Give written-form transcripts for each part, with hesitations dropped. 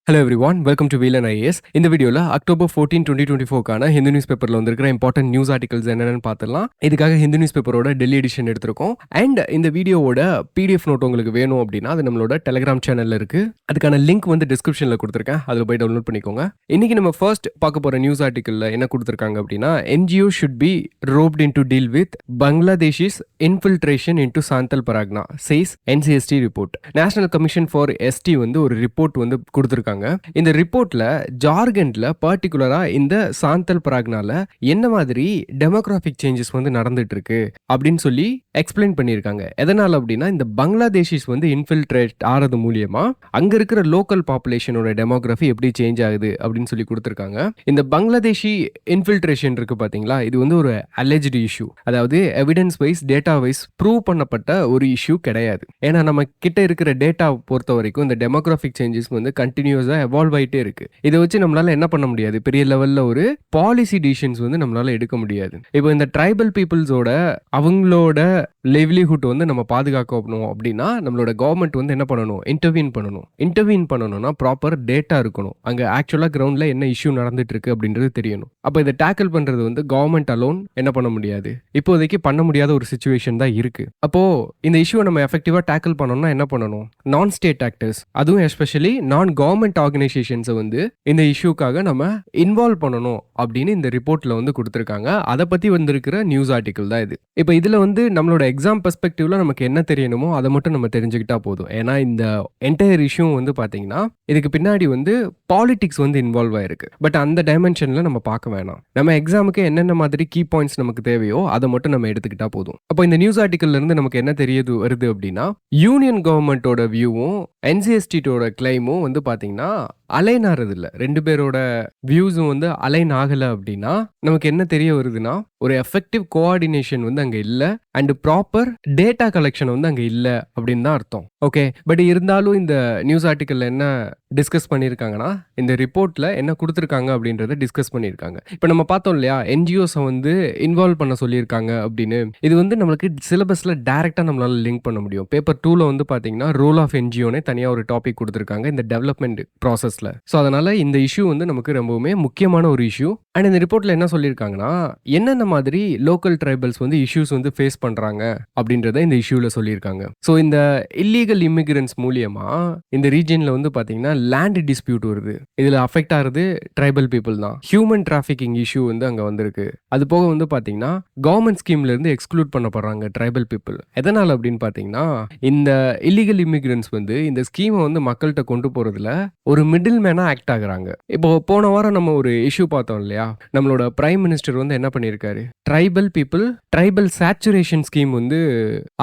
Hello everyone, welcome to 𝗧𝗏 இந்த வீடியோல October 14, 2024க்கான Hindu news பேப்பர்ல வந்திருக்கிற இம்பார்ட்டன்ட் நியூஸ் ஆர்டிகல்ஸ் என்னென்னு பார்த்துடலாம். இதுக்காக ஹிந்து நியூஸ் பேப்பரோட டெல்லி எடிஷன் எடுத்திருக்கோம். அண்ட் இந்த வீடியோவோட PDF நோட் உங்களுக்கு வேணும் அப்படின்னா அது நம்மளோட டெலிகிராம் சேனல்ல இருக்கு. அதுக்கான லிங்க் வந்து டிஸ்கிரிப்ஷன்ல கொடுத்துருக்கேன். அதில் போய் டவுன்லோட் பண்ணிக்கோங்க. இன்னைக்கு நம்ம ஃபர்ஸ்ட் பார்க்க போற நியூஸ் ஆர்டிகல்ல என்ன கொடுத்துருக்காங்க அப்படின்னா, NGO should be roped into deal with Bangladesh's infiltration into 𝗧𝗡𝗣𝗏 says NCST report. National commission for ST வந்து ஒரு ரிப்போர்ட் வந்து கொடுத்துருக்காங்க. இந்த ரிப்போர்ட்ல ஜார்க்கண்ட்ல பர்டிகுலரா இந்த 𝗧𝗡𝗣𝗏னால என்ன மாதிரி டெமோகிராபிக் சேஞ்சஸ் வந்து நடந்துட்டு இருக்கு அப்படின்னு சொல்லி எக்ஸ்பிளைன் பண்ணியிருக்காங்க. எதனால அப்படின்னா, இந்த பங்களாதேஷிஸ் வந்து இன்ஃபில்ட்ரேட் ஆறது மூலியமா அங்க இருக்கிற லோக்கல் பாப்புலேஷனோட டெமோகிராஃபி எப்படி சேஞ்ச் ஆகுது அப்படின்னு சொல்லி கொடுத்துருக்காங்க. இந்த பங்களாதேஷி இன்ஃபில்ட்ரேஷன் இருக்கு பாத்தீங்களா, இது வந்து ஒரு அலெஜ்டு இஷ்யூ. அதாவது evidence wise data wise prove பண்ணப்பட்ட ஒரு இஷ்யூ கிடையாது. ஏன்னா நம்ம கிட்ட இருக்கிற டேட்டா பொறுத்த வரைக்கும் இந்த டெமோகிராபிக் சேஞ்சஸ் வந்து கண்டினியூஸா எவால்வ் ஆயிட்டே இருக்கு. இதை வச்சு நம்மளால என்ன பண்ண முடியாது, பெரிய லெவல்ல ஒரு பாலிசி டிசிஷன்ஸ் வந்து நம்மளால எடுக்க முடியாது. இப்போ இந்த ட்ரைபல் பீப்புள்ஸோட அவங்களோட லிவ்லிஹுட் வந்து நம்ம பாதுகாக்கணும் அப்படின்னா நம்மளோட கவர்மெண்ட் வந்து என்ன பண்ணணும், இன்டர்வீன் பண்ணணும்னா ப்ராப்பர் டேட்டா இருக்கணும். அங்க ஆக்சுவலா கிரவுண்ட்ல என்ன இஷ்யூ நடந்துட்டு இருக்கு அப்படின்றது தெரியணும். அப்ப இதை டேக்கிள் பண்றது வந்து கவர்மெண்ட் அலோன் என்ன பண்ண முடியாது, இப்போதைக்கு பண்ண முடியாத ஒரு சிச்சுவேஷன் தான் இருக்கு. அப்போ இந்த இஷ்யூவை நம்ம எஃபெக்டிவா டேக்கிள் பண்ணணும்னா என்ன பண்ணணும், நான் ஸ்டேட் ஆக்டர்ஸ், அதுவும் எஸ்பெஷலி நான் கவர்மெண்ட் ஆர்கனைசேஷன்ஸை வந்து இந்த இஷ்யூக்காக நம்ம இன்வால்வ் பண்ணணும் அப்படின்னு இந்த ரிப்போர்ட்ல வந்து கொடுத்துருக்காங்க. அதை பத்தி வந்திருக்கிற நியூஸ் ஆர்டிகல் தான் இது. இப்போ இதுல வந்து நம்மளோட எக்ஸாம் பெர்ஸ்பெக்டிவ்ல நமக்கு என்ன தெரியணுமோ அதை மட்டும் நம்ம தெரிஞ்சுக்கிட்டா போதும். ஏன்னா இந்த என்டையர் இஷ்யூ வந்து பாத்தீங்கன்னா இதுக்கு பின்னாடி வந்து பாலிடிக்ஸ் வந்து இன்வால்வ் ஆயிருக்கு. பட் அந்த டைமென்ஷன்ல நம்ம பார்க்க வேணாம். நம்ம எக்ஸாமுக்கு என்னென்ன மாதிரி கீ பாயிண்ட்ஸ் நமக்கு தேவையோ அதை மட்டும் நம்ம எடுத்துக்கிட்டா போதும். அப்போ இந்த நியூஸ் ஆர்டிகல்ல இருந்து நமக்கு என்ன வருது அப்படின்னா, யூனியன் கவர்மெண்டோட வியூவும் NCST-ஓட கிளைமும் வந்து பாத்தீங்கன்னா அலைன் ஆறது இல்லை. ரெண்டு பேரோட வியூஸும் வந்து அலைன் ஆகலை அப்படின்னா நமக்கு என்ன தெரிய வருதுன்னா, ஒரு எஃபெக்டிவ் கோஆர்டினேஷன் வந்து அங்கே இல்லை அண்ட் ப்ராப்பர் டேட்டா கலெக்ஷன் வந்து அங்கே இல்லை அப்படின்னு தான் அர்த்தம். ஓகே, பட் இருந்தாலும் இந்த நியூஸ் ஆர்டிக்கல்ல என்ன டிஸ்கஸ் பண்ணியிருக்காங்கன்னா, இந்த ரிப்போர்ட்ல என்ன கொடுத்துருக்காங்க அப்படின்றத டிஸ்கஸ் பண்ணியிருக்காங்க. இப்போ நம்ம பார்த்தோம் இல்லையா, NGOஸை வந்து இன்வால்வ் பண்ண சொல்லியிருக்காங்க அப்படின்னு. இது வந்து நம்மளுக்கு சிலபஸ்ல டைரக்டா நம்மளால லிங்க் பண்ண முடியும். பேப்பர் 2ல வந்து பார்த்தீங்கன்னா ரோல் ஆஃப் NGOனே தனியாக ஒரு டாபிக் கொடுத்துருக்காங்க இந்த டெவலப்மெண்ட் ப்ராசஸ்ல. ஸோ அதனால இந்த இஷ்யூ வந்து நமக்கு ரொம்பவுமே முக்கியமான ஒரு இஷ்யூ. அண்ட் இந்த ரிப்போர்ட்ல என்ன சொல்லியிருக்காங்கன்னா, என்னென்ன மாதிரி லோக்கல் ட்ரைபல்ஸ் வந்து இஷ்யூஸ் வந்து ஃபேஸ் பண்றாங்க அப்படின்றத இந்த இஷ்யூல சொல்லியிருக்காங்க. ஸோ இந்த இல்லீகல் இமிகிரன்ஸ் மூலியமா இந்த ரீஜன்ல வந்து பாத்தீங்கன்னா லேண்ட் டிஸ்பியூட் வருது. இதுல அஃபெக்ட் ஆகுறது ட்ரைபல் பீப்புள் தான். ஹியூமன் டிராஃபிக்கிங் இஷ்யூ வந்து அங்க வந்திருக்கு. அது போக வந்து பாத்தீங்கன்னா கவர்மெண்ட் ஸ்கீம்ல இருந்து எக்ஸ்க்ளூட் பண்ணப்படுறாங்க ட்ரைபல் பீப்புள். எதனால அப்படின்னு பாத்தீங்கன்னா, இந்த இல்லீகல் இமிகிரன்ஸ் வந்து இந்த ஸ்கீமை வந்து மக்கள்கிட்ட கொண்டு போறதுல ஒரு மிடில் மேனா ஆக்ட் ஆகுறாங்க. இப்போ போன வாரம் நம்ம ஒரு இஷ்யூ பார்த்தோம் இல்லையா, நம்மளோட பிரைம் மினிஸ்டர் வந்து என்ன பண்ணியிருக்காரு, tribal people tribal saturation scheme வந்து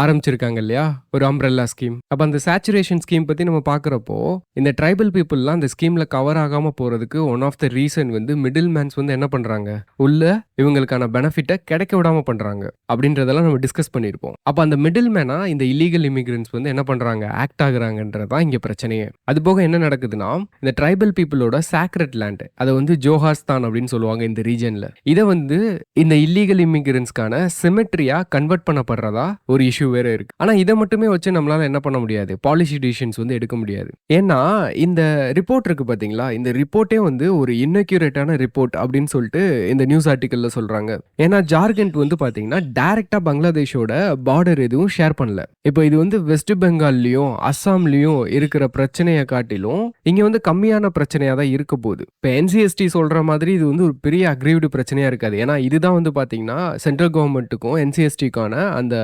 ஆரம்பிச்சிருக்காங்க இல்லையா, ஒரு அம்ப்ரெல்லா ஸ்கீம். அப்ப அந்த சேச்சுரேஷன் ஸ்கீம் பத்தி நம்ம பாக்குறப்போ இந்த ட்ரைபல் பீப்புள்லாம் அந்த ஸ்கீம்ல கவர் ஆகாம போறதுக்கு ஒன் ஆஃப் த ரீசன் வந்து மிடில் மேன்ஸ் வந்து என்ன பண்றாங்க, உள்ள இவங்களுக்கான பெனிஃபிட்டை கிடைக்க விடாம பண்றாங்க அப்படின்றதெல்லாம் நம்ம டிஸ்கஸ் பண்ணியிருப்போம். அப்ப அந்த மிடில் மேனா இந்த இல்லீகல் இமிகிரன்ஸ் வந்து என்ன பண்றாங்க, ஆக்ட் ஆகுறாங்கன்றதான் இங்க பிரச்சனையே. அது போக என்ன நடக்குதுன்னா, இந்த ட்ரைபல் பீப்புளோட சாக்ரெட் லேண்ட், அதை வந்து ஜோஹாஸ்தான் அப்படின்னு சொல்லுவாங்க இந்த ரீஜன்ல, இதை வந்து இந்த இல்லீகல் இமிகிரன்ஸ்க்கான சிமெட்ரியா கன்வெர்ட் பண்ணப்படுறதா ஒரு இஷ்யூ வேற இருக்கு. ஆனா இதை மட்டுமே வச்சு நம்மளால என்ன பண்ண முடியாது, பாலிசி டிசிஷன்ஸ் வந்து எடுக்க முடியாது. ஏன்னா இந்த ரிப்போர்ட் இருக்கு பாத்தீங்களா, இந்த ரிப்போர்ட்டே வந்து ஒரு இன்அக்யூரேட்டான ரிப்போர்ட் அப்படின்னு சொல்லிட்டு இந்த நியூஸ் ஆர்டிக்கல்ல சொல்றாங்க. ஏன்னா ஜார்க்கண்ட் வந்து பாத்தீங்கன்னா டைரக்டா பங்களாதேஷோட பார்டர் எதுவும் ஷேர் பண்ணல. இப்போ இது வந்து வெஸ்ட் பெங்கால்லயும் அஸ்ஸாம்லயும் இருக்கிற பிரச்சனையை காட்டிலும் இங்க வந்து கம்மியான பிரச்சனையா தான் இருக்க போகுது. இப்போ NCST சொல்ற மாதிரி இது வந்து ஒரு பெரிய அக்ரீவ்டு பிரச்சனையா இருக்காது. ஏன்னா இதுதான் வந்து பாத்தீங்கன்னா சென்ட்ரல் கவர்மெண்ட்டுக்கும் NCST-க்கான அந்த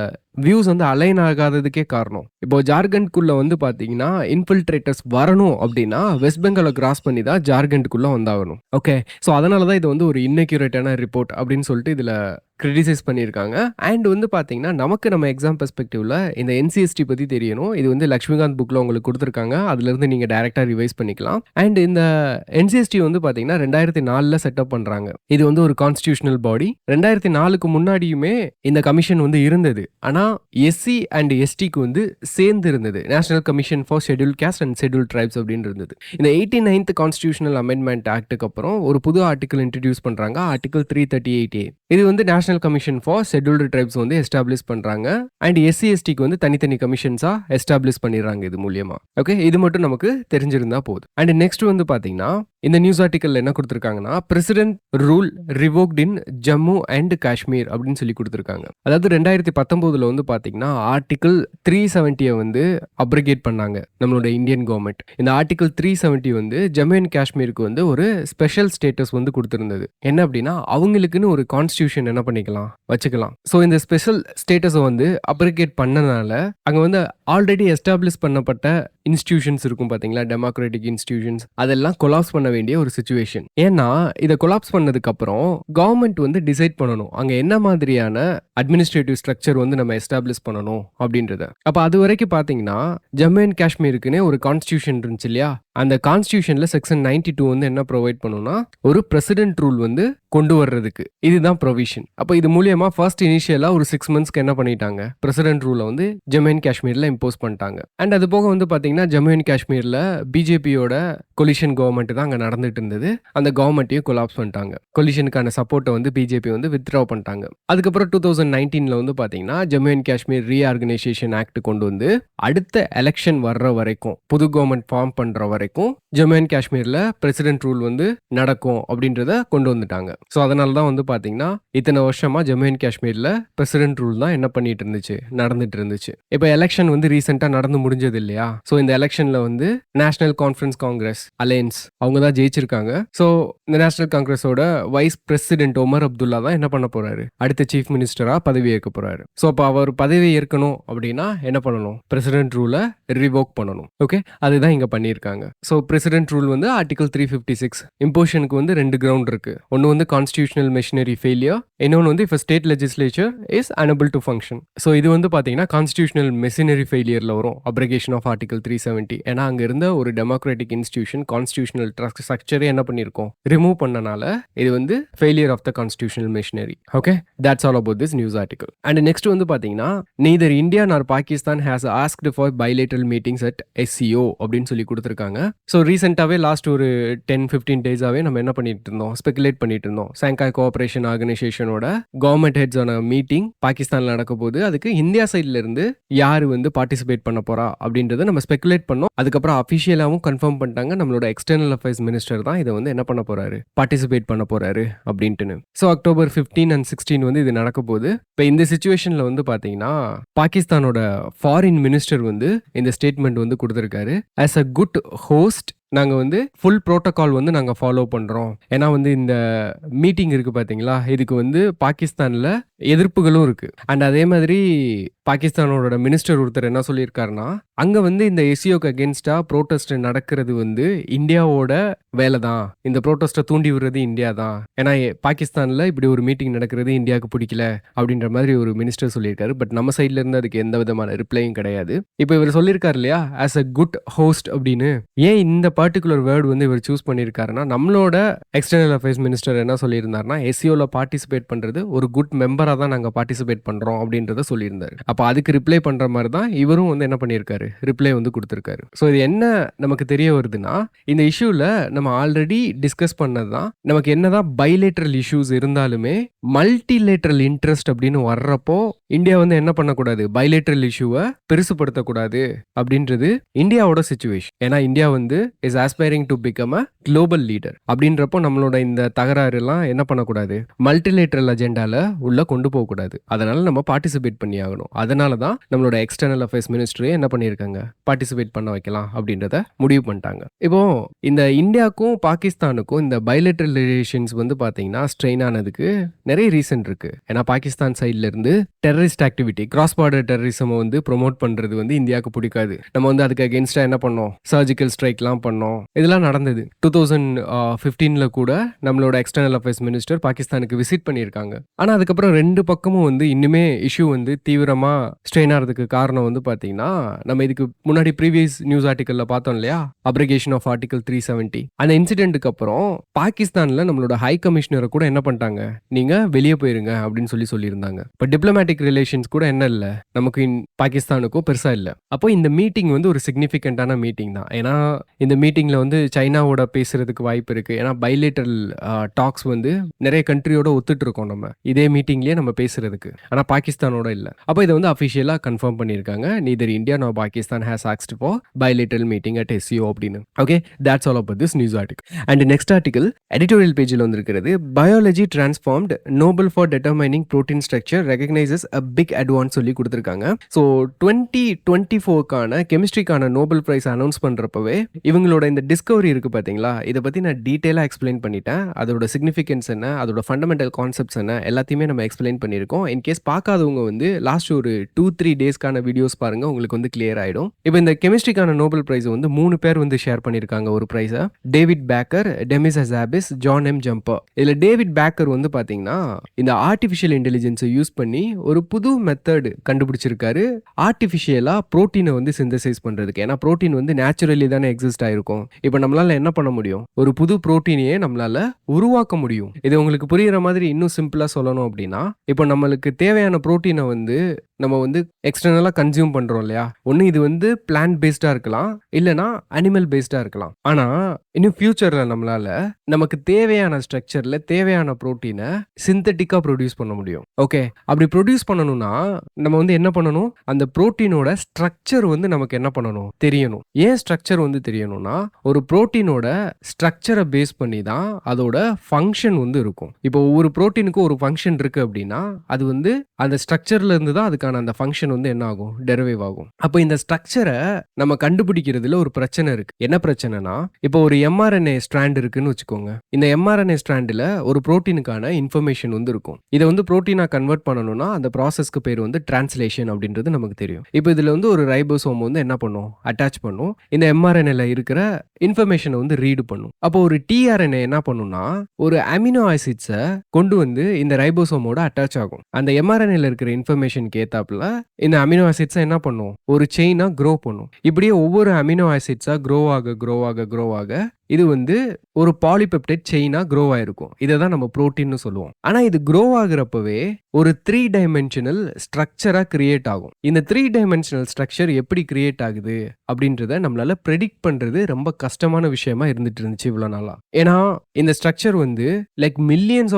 வியூஸ் வந்து அலைன் ஆகாததுக்கே காரணம். இப்போ ஜார்க்கண்ட்குள்ள வந்து பாத்தீங்கன்னா இன்ஃபில்ட்ரேட்டர்ஸ் வரணும் அப்படின்னா வெஸ்ட் பெங்காலை கிராஸ் பண்ணி தான் ஜார்க்கண்ட்குள்ள வந்தாகணும். ஓகே, ஸோ அதனாலதான் இது வந்து ஒரு இன்அக்யூரேட்டான ரிப்போர்ட் அப்படின்னு சொல்லிட்டு இதுல கிரிட்டிசைஸ் பண்ணியிருக்காங்க. அண்ட் வந்து பார்த்தீங்கன்னா நமக்கு நம்ம எக்ஸாம் பெர்ஸ்பெக்டிவ்ல இந்த NCST பற்றி தெரியணும். இது வந்து லக்ஷ்மிகாந்த் புக்கில் உங்களுக்கு கொடுத்துருக்காங்க. அதுலேருந்து நீங்கள் டைரெக்டாக ரிவைஸ் பண்ணிக்கலாம். அண்ட் இந்த NCST வந்து பார்த்தீங்கன்னா 2004 செட்டப் பண்ணுறாங்க. இது வந்து ஒரு கான்ஸ்டியூஷனல் பாடி. 2004க்கு முன்னாடியுமே இந்த கமிஷன் வந்து இருந்தது. ஆனால் SC அண்ட் STக்கு வந்து சேர்ந்து இருந்தது. National commission for schedule cost and schedule tribes அப்படின்னு இருந்தது. இந்த 89th கான்ஸ்டியூஷனல் அமெண்ட்மெண்ட் ஆக்டுக்கு அப்புறம் ஒரு புது ஆர்டிகல் இன்ட்ரடியூஸ் பண்ணுறாங்க, ஆர்டிகல் 338A. இது வந்து national commission for scheduled tribes வந்து எஸ்டாப்ளிஷ் பண்றாங்க. அண்ட் எஸ்சி/எஸ்டிக்கு வந்து தனித்தனி கமிஷன்ஸா எஸ்டாப்ளிஷ் பண்ணிடுறாங்க இது மூலியமா. ஓகே, இது மட்டும் நமக்கு தெரிஞ்சிருந்தா போதும். அண்ட் நெக்ஸ்ட் வந்து பாத்தீங்கன்னா இந்த நியூஸ் ஆர்டிக்கல்ல என்ன கொடுத்திருக்காங்கன்னா, president rule revoked in Jammu and Kashmir அப்படின்னு சொல்லி கொடுத்திருக்காங்க. அதாவது 2019 வந்து பாத்தீங்கன்னா ஆர்டிகல் 370 வந்து அப்ரிகேட் பண்ணாங்க நம்மளோட இந்தியன் கவர்மெண்ட். இந்த ஆர்டிகல் 370 வந்து ஜம்மு அண்ட் காஷ்மீருக்கு வந்து ஒரு ஸ்பெஷல் ஸ்டேட்டஸ் வந்து கொடுத்திருந்தது. என்ன அப்படின்னா அவங்களுக்குன்னு ஒரு கான்ஸ்டிடியூஷன் என்ன பண்ணிக்கலாம் வச்சுக்கலாம். ஸோ இந்த ஸ்பெஷல் ஸ்டேட்டஸை வந்து அப்ரிகேட் பண்ணனால அங்க வந்து ஆல்ரெடி எஸ்டாப்ளிஷ் பண்ணப்பட்ட இன்ஸ்டிடியூஷன்ஸ் இருக்கும் பாத்தீங்களா, டெமோக்ராட்டிக் இன்ஸ்டிடியூஷன்ஸ், அதெல்லாம் கொலாப்ஸ் பண்ண வேண்டிய ஒரு சிச்சுவேஷன். ஏன்னா இதை கொலாப்ஸ் பண்ணதுக்கு அப்புறம் கவர்மெண்ட் வந்து டிசைட் பண்ணணும் அங்க என்ன மாதிரியான அட்மினிஸ்ட்ரேட்டிவ் ஸ்ட்ரக்சர் வந்து நம்ம எஸ்டாப்ளிஷ் பண்ணணும் அப்படின்றத. அப்ப அது வரைக்கும் பாத்தீங்கன்னா ஜம்மு அண்ட் காஷ்மீருக்குன்னு ஒரு கான்ஸ்டிடியூஷன் இருந்துச்சு இல்லையா, அந்த கான்ஸ்டிடியூஷன்ல செக்ஷன் 92 வந்து என்ன ப்ரொவைட் பண்ணும்னா ஒரு பிரசிடென்ட் ரூல் வந்து கொண்டு வர்றதுக்கு இதுதான் ப்ரொவிஷன். அப்போ இது மூலியமா ஃபர்ஸ்ட் இனிஷியலா ஒரு 6 மந்த்ஸ்க்கு என்ன பண்ணிட்டாங்க, பிரசிடென்ட் ரூலை வந்து ஜம்மு அண்ட் காஷ்மீர்ல இம்போஸ் பண்ணிட்டாங்க. அண்ட் அது போக வந்து பாத்தீங்கன்னா ஜம்மு அண்ட் காஷ்மீர்ல பிஜேபியோட கொலிஷன் கவர்மெண்ட் தான் அங்க நடந்துட்டு இருந்தது. அந்த கவர்மெண்ட்டையும் கொலாப்ஸ் பண்ணிட்டாங்க. கொலிஷனுக்கான சப்போர்ட்டை வந்து பிஜேபி வந்து வித்ட்ரா பண்ணிட்டாங்க. அதுக்கப்புறம் 2019 வந்து பாத்தீங்கன்னா Jammu and Kashmir reorganisation act கொண்டு வந்து அடுத்த எலெக்ஷன் வர்ற வரைக்கும் புது கவர்மெண்ட் ஃபார்ம் பண்ற வரைக்கும் ஜம்மு அண்ட் காஷ்மீர்ல பிரசிடென்ட் ரூல் வந்து நடக்கும் அப்படின்றத கொண்டு வந்துட்டாங்க. ஸோ அதனால தான் வந்து பாத்தீங்கன்னா இத்தனை வருஷமா ஜம்மு அண்ட் காஷ்மீர்ல பிரசிடென்ட் ரூல் தான் என்ன பண்ணிட்டு இருந்துச்சு, நடந்துட்டு இருந்துச்சு. இப்போ எலெக்ஷன் வந்து ரீசெண்டா நடந்து முடிஞ்சது இல்லையா, ஸோ இந்த எலெக்ஷன்ல வந்து நேஷனல் கான்ஃபரன்ஸ் காங்கிரஸ் அலையன்ஸ் அவங்க தான் ஜெயிச்சிருக்காங்க. ஸோ இந்த நேஷனல் காங்கிரஸோட வைஸ் பிரசிடென்ட் ஒமர் அப்துல்லா தான் என்ன பண்ண போறாரு, அடுத்த சீஃப் மினிஸ்டரா பதவி ஏற்க போறாரு. ஸோ அப்போ அவர் பதவி ஏற்கணும் அப்படின்னா என்ன பண்ணணும், பிரசிடென்ட் ரூலை ரிவோக் பண்ணணும். ஓகே, அதுதான் இங்க பண்ணியிருக்காங்க. ஸோ பிரசிடென்ட் ரூல் வந்து ஆர்டிகல் 356 இம்போஷனுக்கு வந்து 2 கிரவுண்ட் இருக்கு. ஒன்று வந்து கான்ஸ்டிடியூஷனல் மெஷினரி ஃபெயிலியர், இன்னொன்று வந்து if a state legislature is unable to function. So இது வந்து பார்த்தீங்கன்னா கான்ஸ்டிடியூஷனல் மெஷினரி ஃபெயிலியரில் வரும் அப்ரிகேஷன் ஆஃப் ஆர்டிகல் 370. ஏன்னா அங்கே இருந்த ஒரு டெமோக்ராட்டிக் இன்ஸ்டிடியூஷன் கான்ஸ்டிடியூஷனல் ஸ்ட்ரக்சரே என்ன பண்ணியிருக்கோம், ரிமூவ் பண்ணனால இது வந்து failure of the constitutional machinery. Okay, that's all about this news article. And next வந்து பார்த்தீங்கன்னா neither India nor Pakistan has asked for bilateral meetings at SCO அப்படின்னு சொல்லி கொடுத்துருக்காங்க. ஸோ ரீசெண்டாகவே லாஸ்ட் ஒரு 10-15 டேஸாகவே நம்ம என்ன பண்ணிட்டு இருந்தோம், ஸ்பெகுலேட் பண்ணிட்டு இருந்தோம். ஷாங்காய் கோஆபரேஷன் ஆர்கனைசேஷனோட கவர்மெண்ட் ஹெட்ஸான மீட்டிங் பாகிஸ்தான்ல நடக்க போது அதுக்கு இந்தியா சைட்ல இருந்து யாரு வந்து பார்ட்டிசிபேட் பண்ண போறா அப்படின்றத நம்ம ஸ்பெகுலேட் பண்ணோம். அதுக்கப்புறம் அஃபிஷியலாகவும் கன்ஃபார்ம் பண்ணிட்டாங்க நம்மளோட எக்ஸ்டர்னல் அஃபேர்ஸ் மினிஸ்டர் தான் இதை வந்து என்ன பண்ண போறாரு, பார்ட்டிசிபேட் பண்ண போறாரு அப்படின்ட்டு. ஸோ October 15 and 16 வந்து இது நடக்க போகுது. இப்போ இந்த சிச்சுவேஷன்ல வந்து பாத்தீங்கன்னா பாகிஸ்தானோட ஃபாரின் மினிஸ்டர் வந்து இந்த ஸ்டேட்மெண்ட் வந்து கொடுத்திருக்காரு. ஆஸ் அ குட் ஹோஸ்ட் நாங்கள் வந்து ஃபுல் ப்ரோட்டோகால் வந்து நாங்கள் ஃபாலோ பண்ணுறோம். ஏன்னா வந்து இந்த மீட்டிங் இருக்குது பார்த்தீங்களா, இதுக்கு வந்து பாகிஸ்தானில் எதிர்ப்புகளும் இருக்குது. அண்ட் அதே மாதிரி பாகிஸ்தானோட மினிஸ்டர் ஒருத்தர் என்ன சொல்லியிருக்காருன்னா, அங்கே வந்து இந்த எஸ்சிஓக்கு அகேன்ஸ்டாக ப்ரோட்டஸ்ட் நடக்கிறது வந்து இந்தியாவோட வேலை தான், இந்த ப்ரோட்டஸ்ட்டை தூண்டி விடுறது இந்தியா தான். ஏன்னா பாகிஸ்தானில் இப்படி ஒரு மீட்டிங் நடக்கிறது இந்தியாவுக்கு பிடிக்கல அப்படின்ற மாதிரி ஒரு மினிஸ்டர் சொல்லியிருக்காரு. பட் நம்ம சைட்ல இருந்து அதுக்கு எந்த விதமான ரிப்ளையும் கிடையாது. இப்போ இவர் சொல்லியிருக்காரு இல்லையா, ஆஸ் அ குட் ஹோஸ்ட் அப்படின்னு. ஏன் இந்த பர்டிகுலர் வேர்டு வந்து இவர் சூஸ் பண்ணியிருக்காருன்னா, நம்மளோட எக்ஸ்டர்னல் அஃபேர்ஸ் மினிஸ்டர் என்ன சொல்லியிருந்தாருன்னா, எஸ்சிஓல பார்ட்டிசிபேட் பண்றது ஒரு குட் மெம்பரா தான் நாங்கள் பார்ட்டிசிபேட் பண்றோம் அப்படின்றத சொல்லியிருந்தாரு. அப்போ அதுக்கு ரிப்ளை பண்ற மாதிரி தான் இவரும் வந்து என்ன பண்ணியிருக்காரு, ரிப்ளை வந்து கொடுத்திருக்காரு. ஸோ இது என்ன நமக்கு தெரிய வருதுன்னா, இந்த இஷ்யூல நம்ம ஆல்ரெடி டிஸ்கஸ் பண்ணதுதான், நமக்கு என்னதான் பைலேட்ரல் இஷ்யூஸ் இருந்தாலுமே மல்டிலேட்ரல் இன்ட்ரெஸ்ட் அப்படின்னு வர்றப்போ இந்தியா வந்து என்ன பண்ணக்கூடாது, பைலேட்ரல் இஷ்யூவை பெருசுப்படுத்தக்கூடாது அப்படின்றது இந்தியாவோட சிச்சுவேஷன். ஏன்னா இந்தியா வந்து is aspiring to become a global leader அப்படின்றப்போ நம்மளோட இந்த தகராறு எல்லாம் என்ன பண்ணக்கூடாது, மல்டிலேட்ரல் அஜெண்டால உள்ள கொண்டு போகக்கூடாது. அதனால நம்ம பார்ட்டிசிபேட் பண்ணி ஆகணும். அதனால தான் நம்மளோட எக்ஸ்டர்னல் அஃபேர்ஸ் மினிஸ்டரே என்ன பண்ணியிருக்காங்க, பார்ட்டிசிபேட் பண்ண வைக்கலாம் அப்படின்றத முடிவு பண்ணிட்டாங்க. இப்போ இந்த இந்தியாவுக்கும் பாகிஸ்தானுக்கும் இந்த பைலேட்ரல் ரிலேஷன்ஸ் வந்து பார்த்தீங்கன்னா ஸ்ட்ரெயின் ஆனதுக்கு நிறைய ரீசன் இருக்கு. ஏன்னா பாகிஸ்தான் சைட்ல இருந்து terrorist activity, cross border terrorism வந்து ப்ரொமோட் பண்றது வந்து இந்தியாவுக்கு பிடிக்காது. நம்ம வந்து அதுக்கு அகேன்ஸ்டா என்ன பண்ணோம், சர்ஜிக்கல் ஸ்ட்ரைக்லாம் பண்ணோம். இதெல்லாம் நடந்தது. 2015 கூட நம்மளோட எக்ஸ்டர்னல் அஃபேர்ஸ் மினிஸ்டர் பாகிஸ்தானுக்கு விசிட் பண்ணியிருக்காங்க. ஆனால் அதுக்கப்புறம் ரெண்டு பக்கமும் வந்து இன்னுமே இஷ்யூ வந்து தீவிரமா ஸ்ட்ரெயின் ஆகிறதுக்கு காரணம் வந்து பார்த்தீங்கன்னா, நம்ம இதுக்கு முன்னாடி ப்ரீவியஸ் நியூஸ் ஆர்டிக்கல்ல பார்த்தோம் இல்லையா, அப்ரிகேஷன் ஆஃப் ஆர்டிகல் 370. அந்த இன்சிடென்ட்டுக்கு அப்புறம் பாகிஸ்தான்ல நம்மளோட ஹை கமிஷனரை கூட என்ன பண்ணிட்டாங்க, நீங்க வெளியே போயிருங்க அப்படின்னு சொல்லியிருந்தாங்க. இப்போ டிப்ளமேட்டிக் ரிலேஷன்ஸ் கூட என்ன இல்லை நமக்கு பாகிஸ்தானுக்கும் பெருசா இல்லை. அப்போ இந்த மீட்டிங் வந்து ஒரு சிக்னிஃபிகண்டான மீட்டிங் தான். ஏன்னா இந்த மீட்டிங்ல வந்து சைனாவோட பேசுறதுக்கு வாய்ப்பு இருக்கு. ஏன்னா பைலேட்டரல் டாக்ஸ் வந்து நெறைய கண்ட்ரியோட ஒத்துட்டு இருக்கோம் நம்ம. இதே மீட்டிங்லயே நம்ம பேசுறதுக்கு. ஆனா பாகிஸ்தானோட இல்ல. அப்ப இத வந்து அஃபிஷியலா கன்ஃபார்ம் பண்ணியிருக்காங்க. "Neither India nor Pakistan has asked for bilateral meeting at SCO" அப்படின்னு. Okay, that's all about this news article. And next article editorial பேஜ்ல வந்திருக்கிறது. "Biology transformed Nobel for determining protein structure recognises a big advance" சொல்லி குடுத்திருக்காங்க. So 2024க்கான கெமிஸ்ட்ரிக்கான Nobel prize announce பண்றப்பவே இவங்களோட இந்த டிஸ்கவரி இருக்கு பார்த்தீங்களா, இத பத்தி நான் டீட்டெயிலா எக்ஸ்பிளைன் பண்ணிட்டேன். அதோட சிக்னிஃபிகன்ஸ் என்ன, அதோட ஃபண்டமெண்டல் கான்செப்ட்ஸ் என்ன, எல்லாத்தையுமே நம்ம எக்ஸ்பிளைன் பண்ணியிருக்கோம். இன்கேஸ் பார்க்காதவங்க வந்து லாஸ்ட் ஒரு 2-3 டேஸ்க்கான வீடியோஸ் பாருங்க, உங்களுக்கு வந்து கிளியர் ஆயிடும். இப்போ இந்த கெமிஸ்ட்ரிக்கான நோபல் பிரைஸ் வந்து 3 பேர் வந்து ஷேர் பண்ணியிருக்காங்க ஒரு prize. David Baker, 𝗵𝗵𝗻𝗂𝗧, John M Jumper. இதுல டேவிட் பேக்கர் வந்து பார்த்தீங்கன்னா, இந்த ஆர்டிஃபிஷியல் இன்டெலிஜென்ஸை யூஸ் பண்ணி ஒரு புது மெத்தட் கண்டுபிடிச்சிருக்காரு. ஆர்டிஃபிஷியலா புரோட்டீனை வந்து சிந்தசைஸ் பண்றதுக்கு. ஏன்னா புரோட்டீன் வந்து நேச்சுரலி தானே எக்ஸிஸ்ட் ஆயிருக்கும். இப்போ நம்மளால என்ன பண்ண முடியும்? ஒரு புது புரோட்டீனையே நம்மளால உருவாக்க முடியும். இது உங்களுக்கு புரியிற மாதிரி இன்னும் சிம்பிளா சொல்லணும் அப்படின்னா, இப்போ நம்மளுக்கு தேவையான புரோட்டீனை வந்து நம்ம வந்து எக்ஸ்டர்னலா கன்சியூம் பண்றோம் இல்லையா? ஒண்ணு இது வந்து பிளான்ட் பேஸ்டா இருக்கலாம், இல்லனா அனிமல் பேஸ்டா இருக்கலாம். ஆனா இன்னும் ஃபியூச்சர்ல நம்மளால நமக்கு தேவையான ஸ்ட்ரக்சர்ல தேவையான புரோட்டீனை சிந்தெடிக்கா ப்ரொடியூஸ் பண்ண முடியும். ஓகே, அப்படி ப்ரொடியூஸ் பண்ணணும்னா நம்ம வந்து என்ன பண்ணணும்? அந்த புரோட்டீனோட ஸ்ட்ரக்சர் வந்து நமக்கு என்ன பண்ணணும்? தெரியணும். ஏன் ஸ்ட்ரக்சர் வந்து தெரியணும்னா, ஒரு புரோட்டீனோட ஸ்ட்ரக்சரை பேஸ் பண்ணி தான் அதோட ஃபங்க்ஷன் வந்து இருக்கும். இப்போ ஒவ்வொரு புரோட்டீனுக்கும் ஒரு ஃபங்க்ஷன் இருக்கு அப்படின்னா, அது வந்து அந்த ஸ்ட்ரக்சர்ல இருந்து தான் அதுக்கான அந்த ஃபங்க்ஷன் வந்து என்ன ஆகும்? டெரிவேவ் ஆகும். அப்போ இந்த ஸ்ட்ரக்சரை நம்ம கண்டுபிடிக்கிறதுல ஒரு பிரச்சனை இருக்கு. என்ன பிரச்சனைனா, இப்போ ஒரு mRNA ஸ்ட்ராண்ட் இருக்குன்னு வச்சுக்கோங்க. இந்த mRNA ஸ்ட்ராண்ட்ல ஒரு புரோட்டீனுக்கான இன்ஃபர்மேஷன் வந்து இருக்கும். இதை வந்து புரோட்டீனா கன்வெர்ட் பண்ணணும்னா அந்த ப்ராசஸ்க்கு பேர் வந்து டிரான்ஸ்லேஷன் அப்படின்றது நமக்கு தெரியும். இப்போ இதுல வந்து ஒரு ரைபோசோம் வந்து என்ன பண்ணும்? அட்டாச் பண்ணும். இந்த mRNAல இருக்கிற இன்ஃபர்மேஷனை வந்து ரீட் பண்ணும். அப்போ ஒரு tRNA என்ன பண்ணும்னா, ஒரு அமினோ ஆசிட்ஸை கொண்டு வந்து இந்த ரைபோசோமோட அட்டாச் ஆகும். அந்த mRNAல இருக்கிற இன்ஃபர்மேஷனுக்கு ஏத்தாப்புல இந்த அமினோ ஆசிட்ஸை என்ன பண்ணும்? ஒரு செயினா க்ரோ பண்ணும். இப்படியே ஒவ்வொரு அமினோ ஆசிட்ஸா க்ரோ ஆக இது வந்து ஒரு பாலிபெப்டைட் செயினா க்ரோ ஆயிருக்கும். இதை தான் நம்ம புரோட்டீன்னு சொல்லுவோம். ஆனா இது க்ரோ ஆகுறப்பவே ஒரு 3 டைமென்ஷனல் ஸ்ட்ரக்சரா கிரியேட் ஆகும். இந்த 3 டைமென்ஷனல் ஸ்ட்ரக்சர் எப்படி கிரியேட் ஆகுது அப்படின்றத நம்மளால ப்ரெடிக்ட் பண்றது ரொம்ப கஷ்டமான விஷயமா இருந்துட்டு இருந்துச்சு இவ்வளவு நாளா. ஏன்னா இந்த ஸ்ட்ரக்சர் வந்து லைக் மில்லியன்ஸ்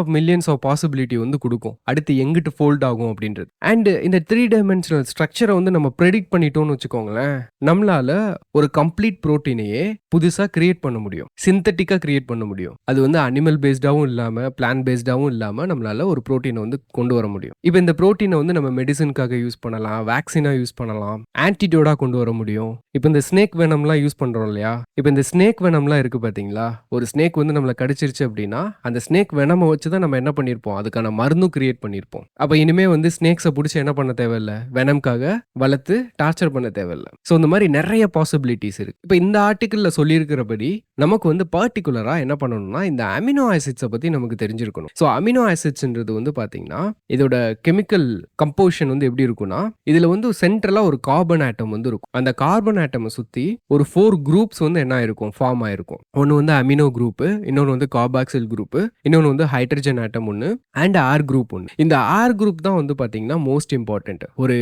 ஆஃப் பாசிபிலிட்டி வந்து கொடுக்கும். அடுத்து எங்கிட்டு ஃபோல்ட் ஆகும் அப்படின்றது. அண்ட் இந்த 3 டைமென்ஷனல் ஸ்ட்ரக்சரை வந்து நம்ம ப்ரெடிக்ட் பண்ணிட்டோம்னு வச்சுக்கோங்களேன், நம்மளால ஒரு கம்ப்ளீட் புரோட்டீனையே புதுசா கிரியேட் பண்ண முடியும். சிந்தெடிக்கா கிரியேட் பண்ண முடியும். அது வந்து அனிமல் பேஸ்டாவும் இல்லாம, பிளான்ட் பேஸ்டாவும் இல்லாம நம்மளால ஒரு புரோட்டீனை வந்து கொண்டு வர முடியும். இப்போ இந்த புரோட்டீனை வந்து நம்ம மெடிசின்காக யூஸ் பண்ணலாம், வேக்சினா யூஸ் பண்ணலாம், ஆன்டிடோடா கொண்டு வர முடியும். இப்போ இந்த ஸ்னேக் வெனம்லாம் யூஸ் பண்றோம் இல்லையா? இப்போ இந்த ஸ்னேக் வெனம்லாம் இருக்கு பாத்தீங்களா? ஒரு ஸ்னேக் வந்து நம்மள கடிச்சிருச்சு அப்படின்னா, அந்த ஸ்னேக் வெனமை வச்சு தான் நம்ம என்ன பண்ணியிருப்போம்? அதுக்கான மருந்தும் கிரியேட் பண்ணியிருப்போம். அப்ப இனிமே வந்து ஸ்னேக்ஸை பிடிச்சி என்ன பண்ண தேவையில்ல, வெனம்காக வளர்த்து டார்ச்சர் பண்ண தேவையில்ல. ஸோ இந்த மாதிரி நிறைய பாசிபிலிட்டிஸ் இருக்கு. இப்போ இந்த ஆர்டிக்கிள்ல சொல்லியிருக்கிறபடி நமக்கு வந்து பர்டிகுலரா என்ன பண்ணணும்னா, இந்த அமினோ ஆசிட்ஸை பத்தி நமக்கு தெரிஞ்சிருக்கணும். ஸோ அமினோ ஆசிட்ஸ்ன்றது வந்து பாத்தீங்கன்னா, இதோட கெமிக்கல் கம்போசிஷன் வந்து எப்படி இருக்கும்னா, இதுல வந்து சென்ட்ரலா ஒரு கார்பன் ஆட்டம் வந்து இருக்கும். அந்த கார்பன் ஆட்டமை சுத்தி ஒரு 4 குரூப்ஸ் வந்து என்ன ஆயிருக்கும்? ஃபார்ம் ஆயிருக்கும். ஒன்னு வந்து அமினோ குரூப், இன்னொன்னு வந்து கார்பாக்சில் குரூப், இன்னொன்னு வந்து ஹைட்ரஜன் ஆட்டம் ஒன்னு, அண்ட் ஆர் குரூப் ஒன்னு. இந்த ஆர் குரூப் தான் வந்து பாத்தீங்கன்னா மோஸ்ட் இம்பார்ட்டன்ட். ஒரு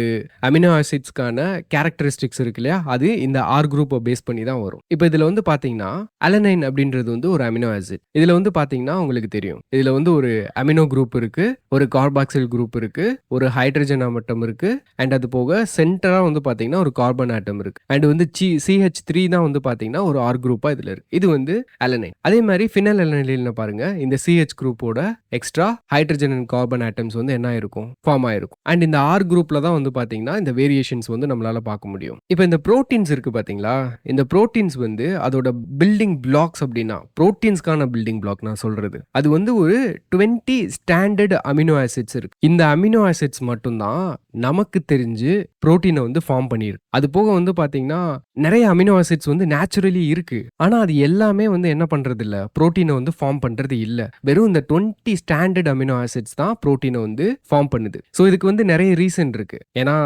அமினோ ஆசிட்ஸ்க்கான கேரக்டரிஸ்டிக்ஸ் இருக்கு இல்லையா? அது இந்த ஆர் குரூப்பை பேஸ் பண்ணி தான் வரும். இப்போ இதுல வந்து பாத்தீங்கன்னா அலனைன் அப்படின்றது வந்து ஒரு அமினோ ஆசிட். இதுல வந்து பாத்தீங்கன்னா உங்களுக்கு தெரியும், இதுல வந்து ஒரு அமினோ குரூப் இருக்கு, ஒரு கார்பாக்சில் குரூப் இருக்கு, ஒரு ஹைட்ரஜன் ஆட்டம் இருக்கு, அண்ட் அது போக சென்டரா வந்து பாத்தீங்கன்னா ஒரு கார்பன் ஆட்டம் இருக்கு. அண்ட் வந்து CH3 தான் வந்து பாத்தீங்கன்னா ஒரு ஆர் குரூப்பா இதுல இருக்கு. இது வந்து அலனைன். அதே மாதிரி ஃபினைல் அலனைன்ல பாருங்க, இந்த CH குரூப்போட extra hydrogen and carbon atoms வந்து என்ன ஆயிருக்கும்? ஃபார்ம் ஆயிருக்கும். அண்ட் இந்த ஆர் குரூப்ல தான் வந்து பாத்தீங்கன்னா இந்த வேரியேஷன்ஸ் வந்து நம்மளால பார்க்க முடியும். இப்போ இந்த புரோட்டீன்ஸ் இருக்கு பாத்தீங்களா? இந்த புரோட்டீன்ஸ் வந்து அதோட பில்டிங் பிளாக்ஸ் அப்படின்னா, புரோட்டீன்ஸ்க்கான பில்டிங் பிளாக் நான் சொல்றது, அது வந்து ஒரு 20 ஸ்டாண்டர்ட் அமினோ ஆசிட்ஸ் இருக்கு. இந்த அமினோ ஆசிட்ஸ் மட்டும்தான் நமக்கு தெரிஞ்சு புரோட்டீனை வந்து ஃபார்ம் பண்ணியிருக்கு. அது போக வந்து பாத்தீங்கன்னா நிறைய அமினோ ஆசிட்ஸ் வந்து நேச்சுரலி இருக்கு. ஆனா அது எல்லாமே வந்து என்ன பண்றது இல்ல, புரோட்டீனை வந்து ஃபார்ம் பண்றது இல்ல. வெறும் இந்த 20 ஸ்டாண்டர்ட் அமினோ ஆசிட்ஸ் தான் புரோட்டீனை வந்து ஃபார்ம் பண்ணுது. ஸோ இதுக்கு வந்து நிறைய ரீசன் இருக்கு. ஏன்னா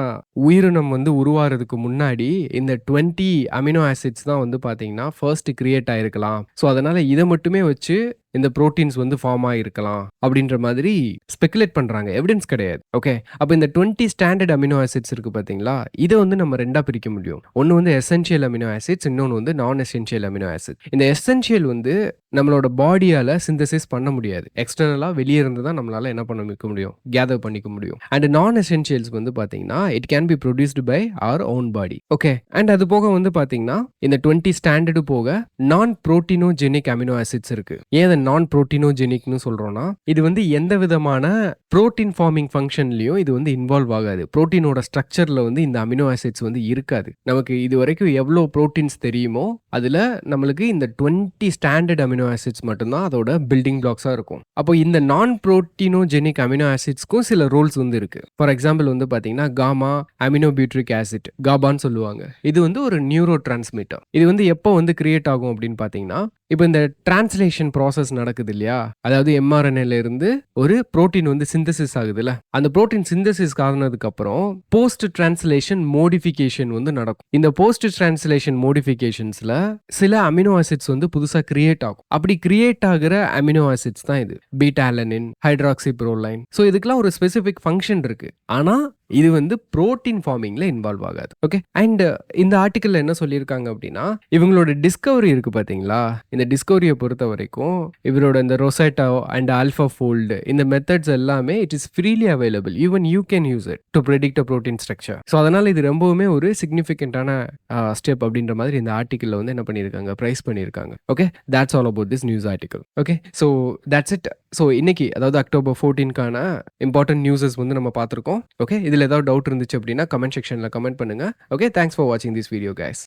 உயிரினம் வந்து உருவாகிறதுக்கு முன்னாடி இந்த 20 அமினோ ஆசிட்ஸ் தான் வந்து பாத்தீங்கன்னா ஃபர்ஸ்ட் கிரியேட் ஆயிருக்கலாம். ஸோ அதனால இதை மட்டுமே வச்சு இந்த புரோட்டீன்ஸ் வந்து ஃபார்ம் ஆயிருக்கலாம் அப்படின்ற மாதிரி ஸ்பெகுலேட் பண்றாங்க. எவிடன்ஸ் கிடையாது. ஓகே. அப்ப இந்த 20 ஸ்டாண்டர்ட் அமினோ ஆசிட்ஸ் இருக்கு பார்த்தீங்களா? இத வந்து நம்ம 2ஆ பிரிக்க முடியும். ஒண்ணு வந்து எசென்ஷியல் அமினோ ஆசிட்ஸ், இன்னொன்னு வந்து நான் எசென்ஷியல் அமினோ ஆசிட். இந்த எசென்ஷியல் வந்து நம்மளோட பாடியால சிந்தசிஸ் பண்ண முடியாது. எக்ஸ்டர்னலா வெளிய இருந்து தான் நம்மளால என்ன பண்ணிக்க முடியும்? கேதர் பண்ணிக்க முடியும். அண்ட் நான் எசென்ஷியல்ஸ் வந்து பார்த்தீங்கன்னா, it can be produced by our own body. Okay. And அது போக வந்து பார்த்தீங்கன்னா, இந்த 20 ஸ்டாண்டர்டு போக நான் புரோட்டினோஜெனிக் அமினோ ஆசிட்ஸ் இருக்கு. ஏன் இத நான் புரோட்டினோஜெனிக்னு சொல்றோம்னா, இது வந்து எந்த விதமான புரோட்டீன் ஃபார்மிங் ஃபங்ஷன்லயும் இது வந்து இன்வால்வ் ஆகாது. புரோட்டீனோட ஸ்ட்ரக்சர்ல வந்து இந்த அமினோ ஆசிட்ஸ் வந்து இருக்காது. நமக்கு இதுவரைக்கும் எவ்வளோ புரோட்டீன்ஸ் தெரியுமோ, அதுல நம்மளுக்கு இந்த 20 ஸ்டாண்டர்ட் அமினோ ஆசிட்ஸ் மட்டும் தான் அதோட பில்டிங் பிளாக்ஸா இருக்கும். அப்போ இந்த நான் புரோட்டினோஜெனிக் அமினோ ஆசிட்ஸ்க்கும் சில ரோல்ஸ் வந்து இருக்கு. ஃபார் எக்ஸாம்பிள் வந்து பார்த்தீங்கன்னா, காமா அமினோபியூட்ரிக் ஆசிட், காபான்னு சொல்லுவாங்க. இது வந்து ஒரு நியூரோ டிரான்ஸ்மிட்டர். இது வந்து எப்போ வந்து கிரியேட் ஆகும் அப்படின்னு பார்த்தீங்கன்னா, இப்போ இந்த டிரான்ஸ்லேஷன் ப்ராசஸ் நடக்குது இல்லையா? அதாவது எம்ஆர்என்ஏல இருந்து ஒரு புரோட்டீன் வந்து சிந்தசிஸ் ஆகுதுல்ல. அந்த புரோட்டீன் சிந்தசிஸ் ஆனதுக்கு அப்புறம் போஸ்ட் டிரான்ஸ்லேஷன் மோடிஃபிகேஷன் வந்து நடக்கும். இந்த போஸ்ட் டிரான்ஸ்லேஷன் மோடிஃபிகேஷன்ஸ்ல சில அமினோ ஆசிட்ஸ் வந்து புதுசா கிரியேட் ஆகும். அப்படி கிரியேட் ஆகுற அமினோ ஆசிட்ஸ் தான் இது. பீட்டா அலனின், ஹைட்ராக்சி புரோலைன். ஸோ இதுக்கெல்லாம் ஒரு ஸ்பெசிஃபிக் ஃபங்க்ஷன் இருக்கு. ஆனா இது வந்து புரோட்டீன் ஃபார்மிங்ல இன்வால்வ் ஆகாது. ஓகே. அண்ட் இந்த ஆர்டிக்கல்ல என்ன சொல்லியிருக்காங்க அப்படின்னா, இவங்களோட டிஸ்கவரி இருக்கு பாத்தீங்களா? இந்த டிஸ்கவரியை பொறுத்த வரைக்கும் இவரோட இந்த ரொசெட்டா அண்ட் AlphaFold இந்த மெத்தட்ஸ் எல்லாமே it is freely available. Even you can use it to predict a protein structure. So அதனால இது ரொம்பவுமே ஒரு சிக்னிஃபிகண்டான ஸ்டெப் அப்படின்ற மாதிரி இந்த ஆர்டிக்கல்ல வந்து என்ன பண்ணியிருக்காங்க, பிரைஸ் பண்ணியிருக்காங்க. Okay. That's all about this news article. Okay. So that's it. So இன்னைக்கு அதாவது அக்டோபர் 14க்கான இம்பார்ட்டன்ட் நியூஸஸ் வந்து நம்ம பார்த்துருக்கோம். ஓகே. இதில் ஏதாவது டவுட் இருந்துச்சு அப்படின்னா கமெண்ட் செக்ஷனில் கமெண்ட் பண்ணுங்க. ஓகே. தேங்க்ஸ் ஃபார் வாட்சிங் திஸ் வீடியோ கைஸ்.